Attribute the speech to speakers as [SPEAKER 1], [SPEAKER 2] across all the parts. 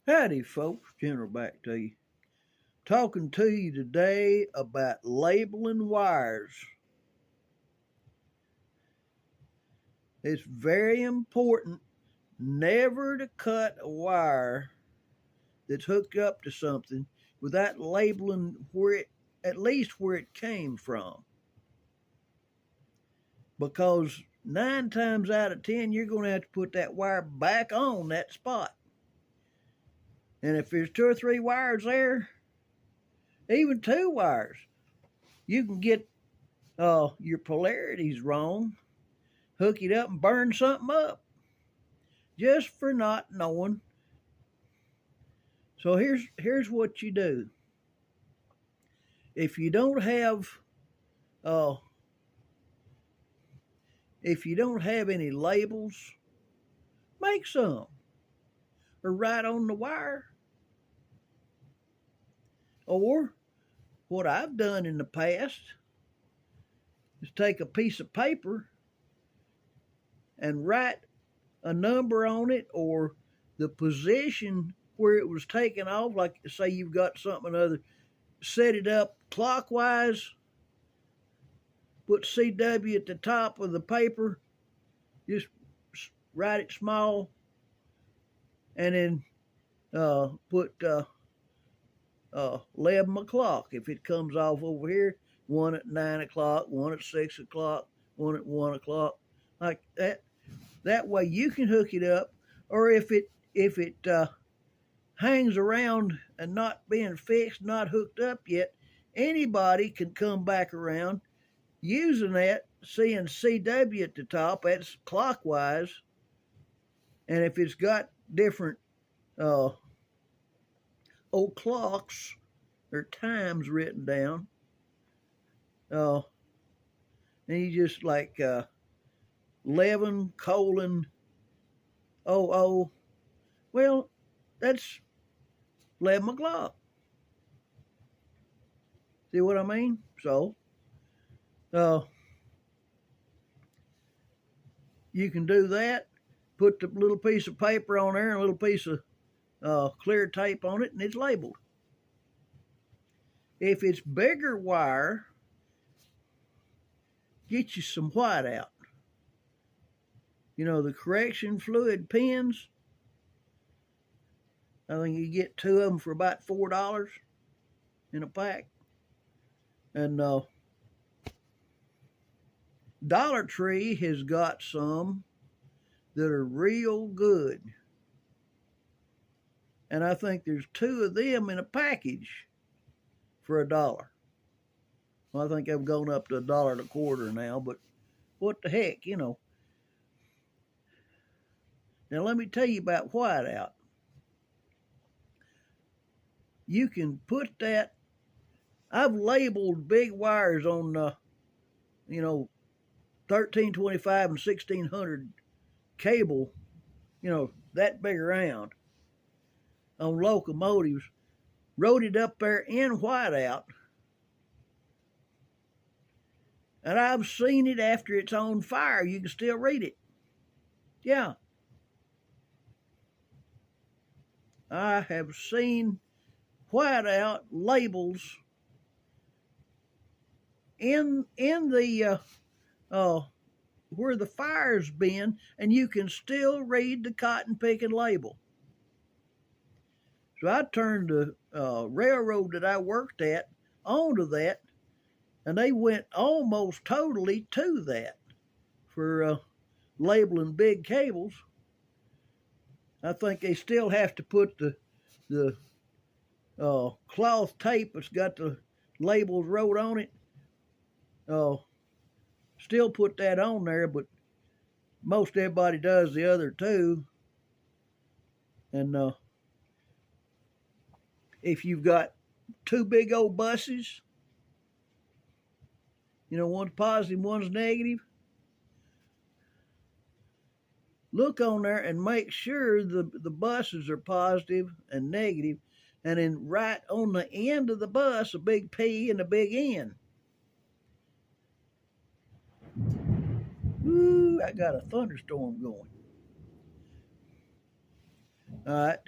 [SPEAKER 1] Howdy, folks. General back to you. Talking to you today about labeling wires. It's very important never to cut a wire that's hooked up to something without labeling at least where it came from. Because 9 times out of 10, you're going to have to put that wire back on that spot. And if there's 2 or 3 wires there, even 2 wires, you can get your polarities wrong, hook it up and burn something up just for not knowing. So here's what you do. If you don't have any labels, make some or write on the wire. Or what I've done in the past is take a piece of paper and write a number on it or the position where it was taken off. Like say you've got something other, set it up clockwise, put CW at the top of the paper, just write it small, and then put 11 o'clock. If it comes off over here, one at 9 o'clock, one at 6 o'clock, one at 1 o'clock, like that. That way you can hook it up. Or if it hangs around and not being fixed, not hooked up yet, anybody can come back around using that, seeing CW at the top, that's clockwise. And if it's got different clocks or times written down, and you just like 11:00, well, that's 11 o'clock. See what I mean? So you can do that, put the little piece of paper on there and a little piece of clear tape on it, and it's labeled. If it's bigger wire, get you some white out. You know, the correction fluid pins, I think you get 2 of them for about $4 in a pack. And Dollar Tree has got some that are real good. And I think there's 2 of them in a package for $1. Well, I think they've gone up to $1.25 now, but what the heck, you know. Now let me tell you about whiteout. You can put that, I've labeled big wires on, 1325 and 1600 cable, that big around on locomotives, wrote it up there in whiteout. And I've seen it after it's on fire. You can still read it. Yeah. I have seen whiteout labels in the where the fire's been, and you can still read the cotton picking label. So I turned the railroad that I worked at onto that, and they went almost totally to that for labeling big cables. I think they still have to put the cloth tape that's got the labels wrote on it. Still put that on there, but most everybody does the other 2. And if you've got 2 big old buses, one's positive, one's negative, look on there and make sure the buses are positive and negative, and then write on the end of the bus a big P and a big N. Ooh, I got a thunderstorm going. All right.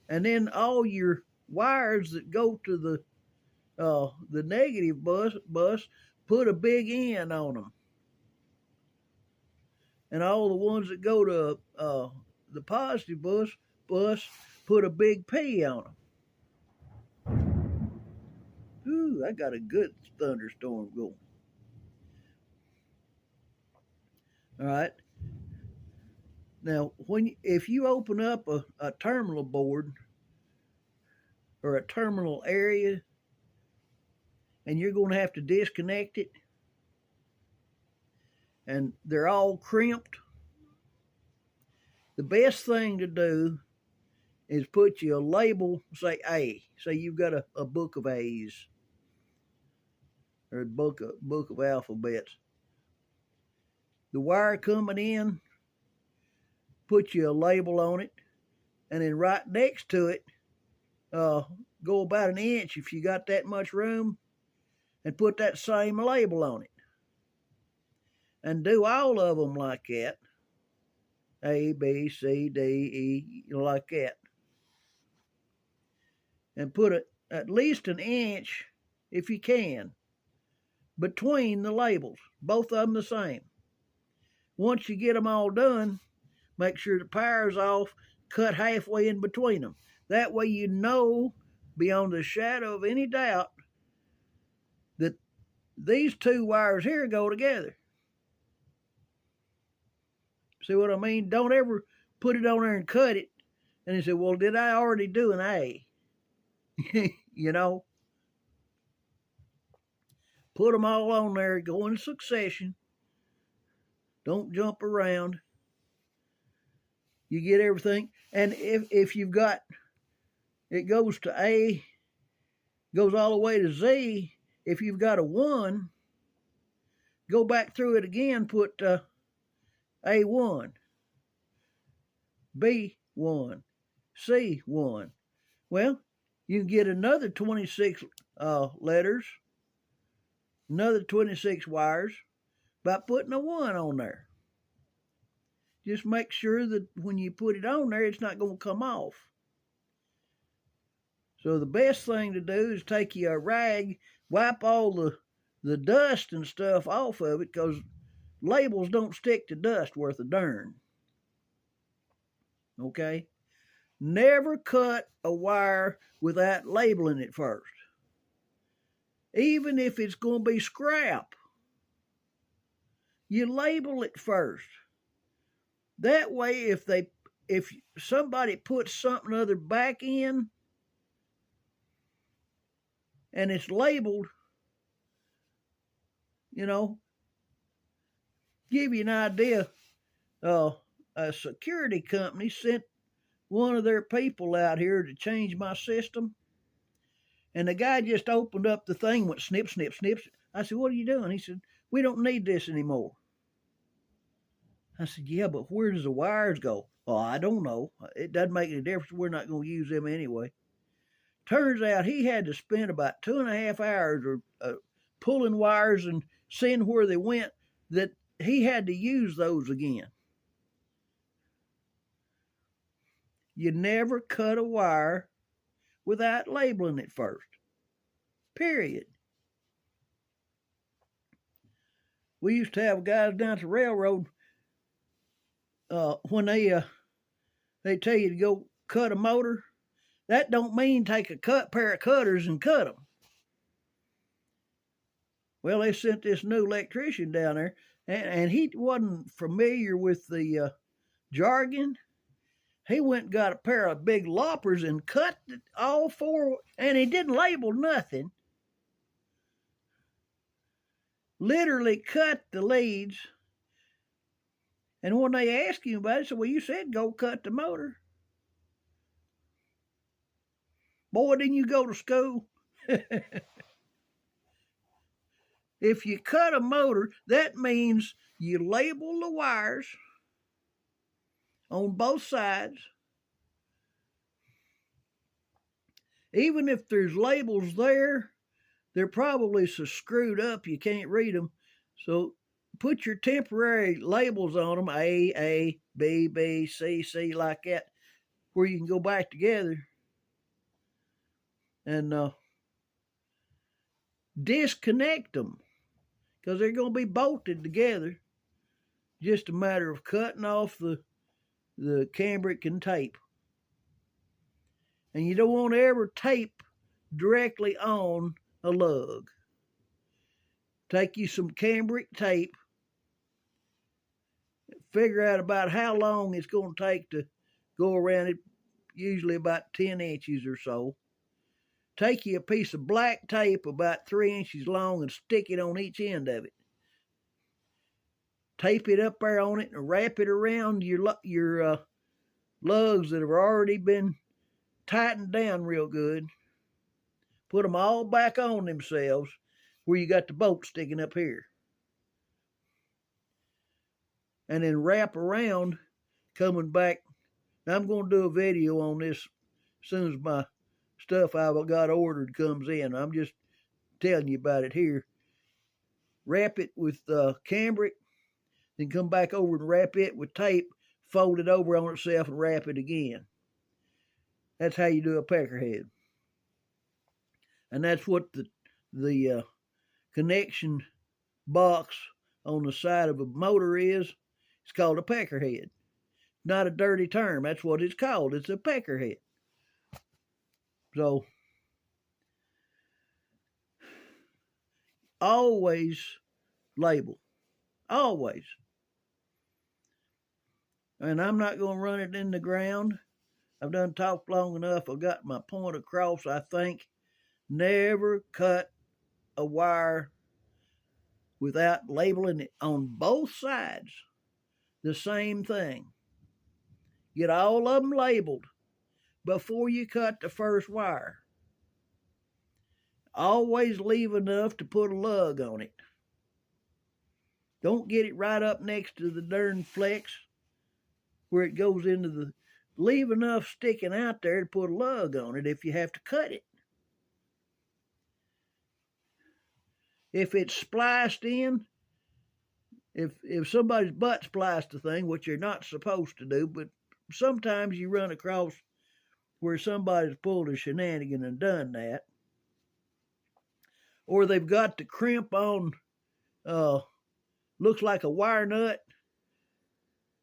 [SPEAKER 1] And then all your wires that go to the negative bus, put a big N on them. And all the ones that go to the positive bus, put a big P on them. Ooh, I got a good thunderstorm going. All right. Now, if you open up a terminal board or a terminal area, and you're going to have to disconnect it, and they're all crimped, the best thing to do is put you a label, say A. Say you've got a book of A's or a book of alphabets. The wire coming in, put you a label on it, and then right next to it, go about an inch if you got that much room, and put that same label on it. And do all of them like that. A, B, C, D, E, like that. And put at least an inch, if you can, between the labels. Both of them the same. Once you get them all done, make sure the power's off, cut halfway in between them. That way you know, beyond a shadow of any doubt, that these two wires here go together. See what I mean? Don't ever put it on there and cut it and you say, well, did I already do an A? You know? Put them all on there, go in succession. Don't jump around. You get everything. And if you've got, it goes to A, goes all the way to Z. If you've got a 1, go back through it again, put A1, B1, C1. Well, you can get another 26 letters, another 26 wires by putting a 1 on there. Just make sure that when you put it on there, it's not going to come off. So the best thing to do is take you a rag, wipe all the dust and stuff off of it, because labels don't stick to dust worth a darn. Okay? Never cut a wire without labeling it first. Even if it's going to be scrap, you label it first. That way, if somebody puts something other back in and it's labeled, you know, give you an idea. A security company sent one of their people out here to change my system, and the guy just opened up the thing, went snip, snip, snip. I said, what are you doing? He said, we don't need this anymore. I said, yeah, but where does the wires go? Oh, I don't know. It doesn't make any difference. We're not going to use them anyway. Turns out he had to spend about 2.5 hours pulling wires and seeing where they went, that he had to use those again. You never cut a wire without labeling it first. Period. We used to have guys down at the railroad, when they tell you to go cut a motor, that don't mean take a pair of cutters and cut them. Well, they sent this new electrician down there, and he wasn't familiar with the jargon. He went and got a pair of big loppers and cut all 4, and he didn't label nothing. Literally cut the leads. And when they asked him about it, he said, well, you said go cut the motor. Boy, didn't you go to school? If you cut a motor, that means you label the wires on both sides. Even if there's labels there, they're probably so screwed up you can't read them. So put your temporary labels on them, A, B, B, C, C, like that, where you can go back together. and disconnect them, because they're going to be bolted together. Just a matter of cutting off the cambric and tape. And you don't want to ever tape directly on a lug. Take you some cambric tape, figure out about how long it's going to take to go around it, usually about 10 inches or so. Take you a piece of black tape about 3 inches long and stick it on each end of it. Tape it up there on it and wrap it around your lugs that have already been tightened down real good. Put them all back on themselves where you got the bolt sticking up here. And then wrap around coming back. Now I'm going to do a video on this as soon as my stuff I've got ordered comes in. I'm just telling you about it here. Wrap it with cambric, then come back over and wrap it with tape, fold it over on itself and wrap it again. That's how you do a peckerhead. And that's what the connection box on the side of a motor is. It's called a peckerhead. Not a dirty term. That's what it's called. It's a peckerhead. So, always label. Always. And I'm not going to run it in the ground. I've done talked long enough. I've got my point across, I think. Never cut a wire without labeling it on both sides. The same thing. Get all of them labeled before you cut the first wire. Always leave enough to put a lug on it. Don't get it right up next to the darn flex where it goes into the... Leave enough sticking out there to put a lug on it if you have to cut it. If it's spliced in, if somebody's butt spliced the thing, which you're not supposed to do, but sometimes you run across where somebody's pulled a shenanigan and done that. Or they've got the crimp on, looks like a wire nut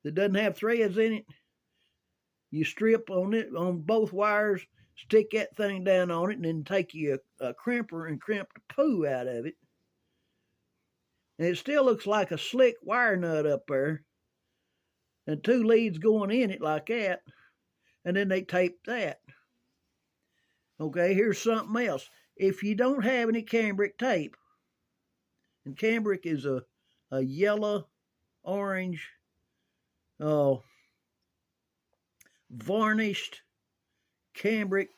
[SPEAKER 1] that doesn't have threads in it. You strip on it, on both wires, stick that thing down on it, and then take you a crimper and crimp the poo out of it. And it still looks like a slick wire nut up there. And 2 leads going in it like that. And then they tape that. Okay, here's something else. If you don't have any cambric tape, and cambric is a yellow, orange, varnished cambric,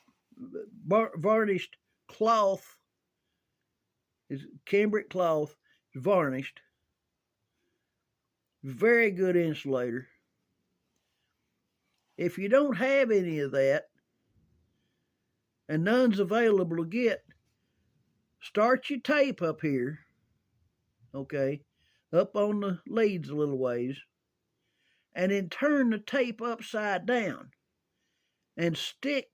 [SPEAKER 1] varnished cloth, is cambric cloth, varnished. Very good insulator. If you don't have any of that, and none's available to get, start your tape up here, okay, up on the leads a little ways, and then turn the tape upside down and stick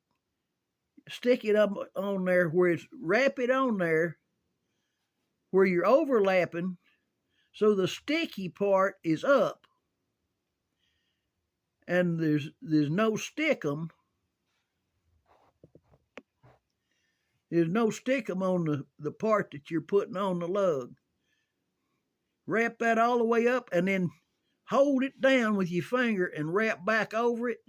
[SPEAKER 1] it up on there where it's, wrap it on there where you're overlapping so the sticky part is up and there's no stickum. There's no stickum on the part that you're putting on the lug. Wrap that all the way up and then hold it down with your finger and wrap back over it